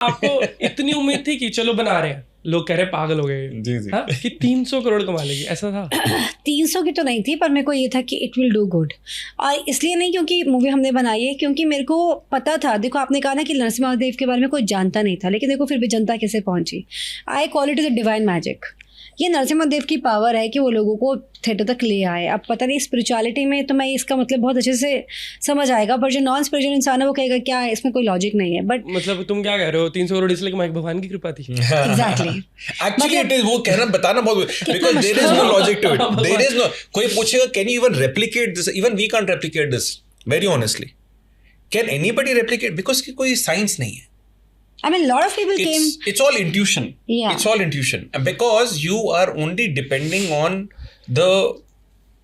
आपको इतनी उम्मीद थी कि चलो बना रहे हैं, लोग कह रहे पागल हो गए जी जी हाँ कि 300 करोड़ कमा लेगी, ऐसा था? 300 की तो नहीं थी, पर मेरे को ये था कि इट विल डू गुड। और इसलिए नहीं क्योंकि मूवी हमने बनाई है, क्योंकि मेरे को पता था। देखो आपने कहा ना कि नरसिम्हा के बारे में कोई जानता नहीं था, लेकिन देखो फिर भी जनता कैसे पहुंची। I call it is a divine magic. ये नरसिम्हा देव की पावर है कि वो लोगों को थिएटर तक ले आए। अब पता नहीं स्पिरिचुअलिटी में तो मैं इसका मतलब बहुत अच्छे से समझ आएगा, पर जो नॉन स्पिरिचुअल इंसान है वो कहेगा क्या है, इसमें कोई लॉजिक नहीं है। बट मतलब तुम क्या कह रहे हो, 300 करोड़ इसलिए कमाई, भगवान की कृपा थी? एग्जैक्टली एक्चुअली इट इज, वो कहना बताना बहुत, because there is no logic to it, there is no. कोई पूछेगा can you even replicate this, even we can't replicate this very honestly. Can anybody replicate, because की कोई साइंस नहीं है। I mean, a lot of people came. It's all intuition. Yeah. It's all intuition. And because you are only depending on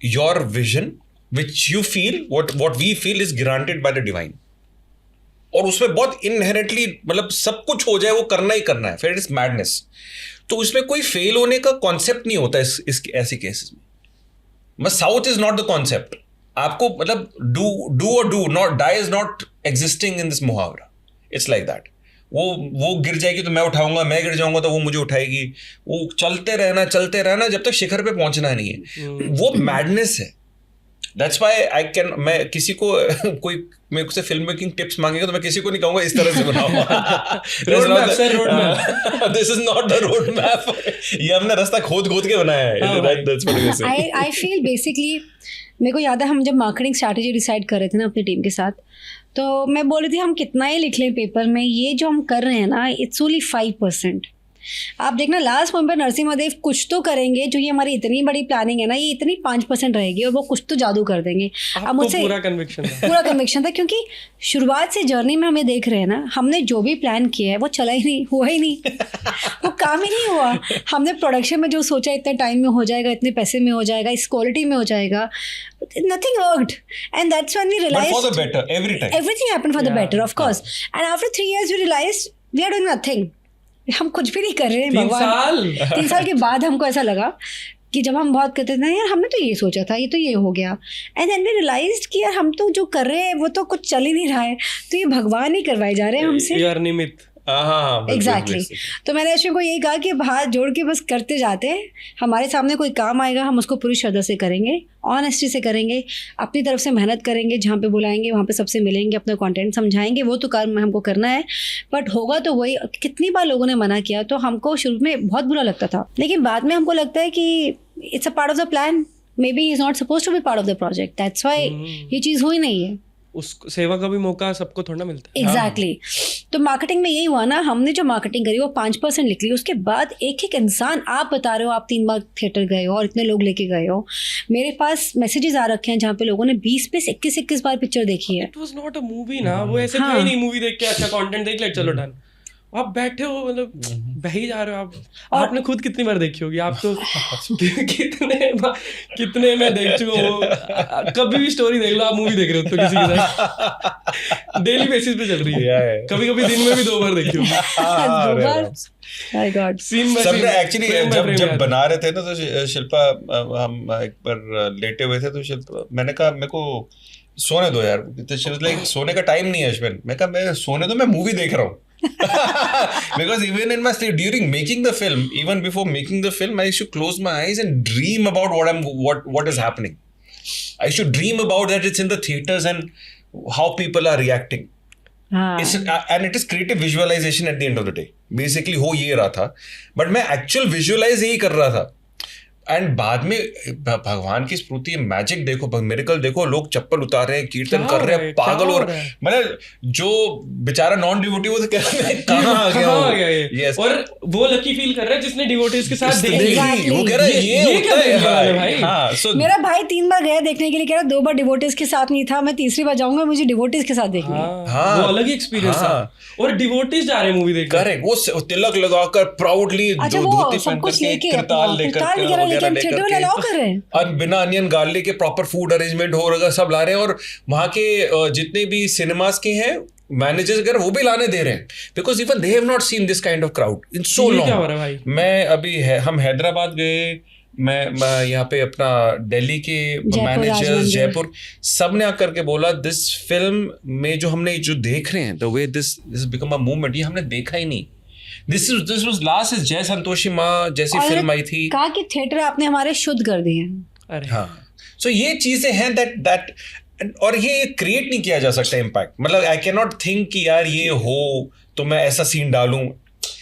your vision, which you feel, what we feel is granted by the divine. और उसमें बहुत inherently मतलब सब कुछ हो जाए वो करना ही करना है, फिर इट इज मैडनेस। तो उसमें कोई फेल होने का कॉन्सेप्ट नहीं होता इस ऐसे केसेस में। South is not the concept. आपको मतलब डू और do not, die is not existing in this मुहावरा। It's like that. वो गिर जाएगी तो मैं उठाऊंगा, मैं गिर जाऊंगा तो वो मुझे उठाएगी। वो चलते रहना जब तक शिखर पे पहुंचना नहीं है। वो मैडनेस है। दैट्स व्हाई मैं किसी को कोई मेरे से फिल्म मेकिंग टिप्स मांगेगा तो मैं किसी को नहीं कहूंगा इस तरह से बनाओ। This is not the road map. ये हमने रास्ता खोद के बनाया है। आई फील बेसिकली, मेरे को याद है हम जब मार्केटिंग स्ट्रैटेजी डिसाइड कर रहे थे ना अपनी टीम के साथ, तो मैं बोल रही थी हम कितना ही लिख लें पेपर में, ये जो हम कर रहे हैं ना इट्स ओनली 5%। आप देखना लास्ट पॉइंट पर नरसिम्हा देव कुछ तो करेंगे, जो ये हमारी इतनी बड़ी प्लानिंग है ना, ये इतनी 5% रहेगी और वो कुछ तो जादू कर देंगे। अब मुझसे पूरा कन्विक्शन था क्योंकि शुरुआत से जर्नी में हमें देख रहे हैं ना, हमने जो भी प्लान किया है वो चला ही नहीं, हुआ ही नहीं। वो काम ही नहीं हुआ। हमने प्रोडक्शन में जो सोचा इतने टाइम में हो जाएगा, इतने पैसे में हो जाएगा, इस क्वालिटी में हो जाएगा, nothing worked, and that's when we realized, but for the better, everything happened for the better, of course. And after 3 years we realized we are doing nothing. हम कुछ भी नहीं कर रहे हैं। 3 साल के बाद हमको ऐसा लगा कि जब हम बहुत कहते थे यार हमने तो ये सोचा था, ये तो ये हो गया, एंड देन वी रियलाइज्ड कि यार हम तो जो कर रहे हैं वो तो कुछ चल ही नहीं रहा है, तो ये भगवान ही करवाए जा रहे हैं हमसे। यार निमित्त। एग्जैक्टली। तो मैंने अश्विन को यही कहा कि हाथ जोड़ के बस करते जाते हैं, हमारे सामने कोई काम आएगा हम उसको पूरी श्रद्धा से करेंगे, ऑनेस्टी से करेंगे, अपनी तरफ से मेहनत करेंगे, जहाँ पे बुलाएंगे वहाँ पे सबसे मिलेंगे, अपना कंटेंट समझाएंगे, वो तो काम हमको करना है। बट होगा तो वही। कितनी बार लोगों ने मना किया, तो हमको शुरू में बहुत बुरा लगता था, लेकिन बाद में हमको लगता है कि it's a part of the plan, maybe is not suppose to be part of the project, that's why ये चीज़ हुई नहीं है। उस सेवा का भी मौका सबको थोड़ा मिलता है। एग्जैक्टली। तो मार्केटिंग में यही हुआ ना, हमने जो मार्केटिंग करी वो 5% लिख ली, उसके बाद एक इंसान, आप बता रहे हो आप 3 बार थिएटर गए हो और इतने लोग लेके गए हो, मेरे पास मैसेजेस आ रखे हैं जहाँ पे लोगों ने 20-21 बार पिक्चर देखी है। It was not a movie ना, वो ऐसे था ही नहीं मूवी देख के अच्छा कंटेंट देख ले चलो डन। आप बैठे हो मतलब बह ही जा रहे हो आप। आपने खुद कितनी बार देखी होगी आप तो? कितने मैं देख चुका हूँ। कभी भी स्टोरी देख लो, आप मूवी देख रहे हो तो किसी के साथ डेली बेसिस पे चल रही है। कभी कभी दिन में भी 2 बार देखी होगी। सबने एक्चुअली जब बना रहे थे ना, तो शिल्पा, हम एक बार लेटे हुए थे, तो शिल्पा, मैंने कहा मेरे को सोने दो यार, तो सोने का टाइम नहीं है अश्विन। मैं कहा मैं सोने दो, मैं मूवी देख रहा हूँ। Because even in my sleep, during making the film, even before making the film, I used to close my eyes and dream about what is happening. I used to dream about that it's in the theaters and how people are reacting. And it is creative visualization at the end of the day. Basically हो ये रहा था, but मैं actual visualize यही कर रहा था। And बाद में भगवान की स्फूर्ति, मैजिक देखो, मिरेकल देखो, लोग चप्पल उतार रहे हैं, कीर्तन कर रहे हैं, पागल हो रहे हैं। मतलब जो बेचारा नॉन डिवोटी वो तो कह रहा है कहाँ आ गया ये। और वो लकी फील कर रहा है जिसने डिवोटीज के साथ देखी। वो कह रहा है ये होता है भाई। हाँ, मेरा भाई 3 बार गया देखने के लिए, कह रहा 2 बार डिवोटीज के साथ नहीं था, मैं तीसरी बार जाऊंगा, मुझे डिवोटीज के साथ देखनी है। वो अलग ही एक्सपीरियंस था। और डिवोटीज जा रहे हैं मूवी देखने, करेक्ट, वो तिलक लगाकर प्राउडली धोती पहन करके, करताल लेकर और बिना अनियन गार्लिक के प्रॉपर फूड अरेंजमेंट हो रहा, सब ला रहे हैं। और वहाँ के जितने भी सिनेमास के हैं मैनेजर्स वगैरह वो भी लाने दे रहे हैं, because even they have not seen this kind of crowd in so long. मैं अभी हम हैदराबाद गए, मैं यहाँ पे अपना दिल्ली के मैनेजर्स, जयपुर, सब ने आकर के बोला दिस फिल्म में जो हमने जो देख रहे हैं, the way this become a movement, ये हमने देखा ही नहीं. दिस वाज लास्ट इज जय संतोषी माँ जैसी फिल्म आई थी. कहा कि थिएटर आपने हमारे शुद्ध कर दिए. अरे हाँ, सो ये चीजें हैं दैट और ये क्रिएट नहीं किया जा सकता इम्पैक्ट. मतलब आई कैन नॉट थिंक कि यार ये हो तो मैं ऐसा सीन डालूं.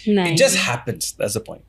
It just happens, that's the point.